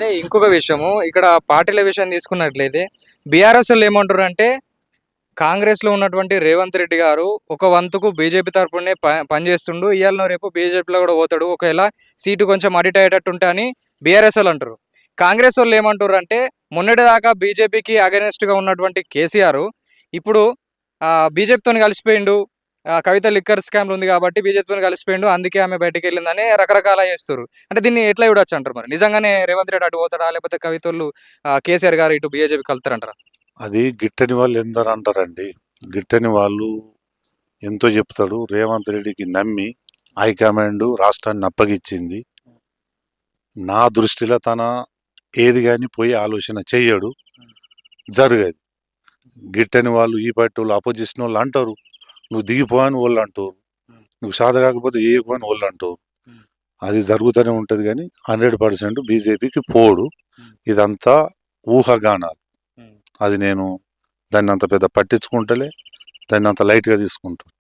అయితే ఇంకొక విషయము ఇక్కడ పార్టీల విషయం తీసుకున్నట్లయితే బీఆర్ఎస్ వాళ్ళు ఏమంటారు అంటే కాంగ్రెస్లో ఉన్నటువంటి రేవంత్ రెడ్డి గారు ఒక వంతుకు బీజేపీ తరపునే పనిచేస్తుండు, ఇవాళ రేపు బీజేపీలో కూడా పోతాడు, ఒకవేళ సీటు కొంచెం అడిట్ అయ్యేటట్టు ఉంటే అని బీఆర్ఎస్ వాళ్ళు అంటారు. కాంగ్రెస్ వాళ్ళు ఏమంటారు అంటే మొన్నటిదాకా బీజేపీకి అగెనిస్ట్గా ఉన్నటువంటి కేసీఆర్ ఇప్పుడు బీజేపీతో కలిసిపోయిండు, కవిత లిక్కర్ స్కామ్లు ఉంది కాబట్టి బీజేపీతో కలిసిపోయిండు, అందుకే ఆమె బయటకు వెళ్ళిందని రకరకాల చేస్తారు. అంటే దీన్ని ఎట్లా చూడొచ్చు అంటారు? మరి నిజంగానే రేవంత్ రెడ్డి అటు పోతాడా, లేకపోతే కవితలు కేసీఆర్ గారు ఇటు బీజేపీ కలుతారంటారా? అది గిట్టని వాళ్ళు ఎందరు అంటారండి. గిట్టని వాళ్ళు ఎంతో చెప్తాడు. రేవంత్ రెడ్డికి నమ్మి హైకమాండ్ రాష్ట్రాన్ని అప్పగిచ్చింది. నా దృష్టిలో తన ఏది కానీ పోయి ఆలోచన చెయ్యడు, జరగదు. గిట్టని వాళ్ళు ఈ పార్టీ వాళ్ళు అపోజిషన్ వాళ్ళు అంటారు, నువ్వు దిగిపోని వాళ్ళు అంటారు, నువ్వు సాధ కాకపోతే ఏయకపోని వాళ్ళు అంటారు. అది జరుగుతూనే ఉంటుంది. కానీ 100% బీజేపీకి పోడు. ఇదంతా ఊహాగానాలు. అది నేను దాన్ని అంత పెద్ద పట్టించుకుంటలే, దాన్ని అంత లైట్గా తీసుకుంటాను.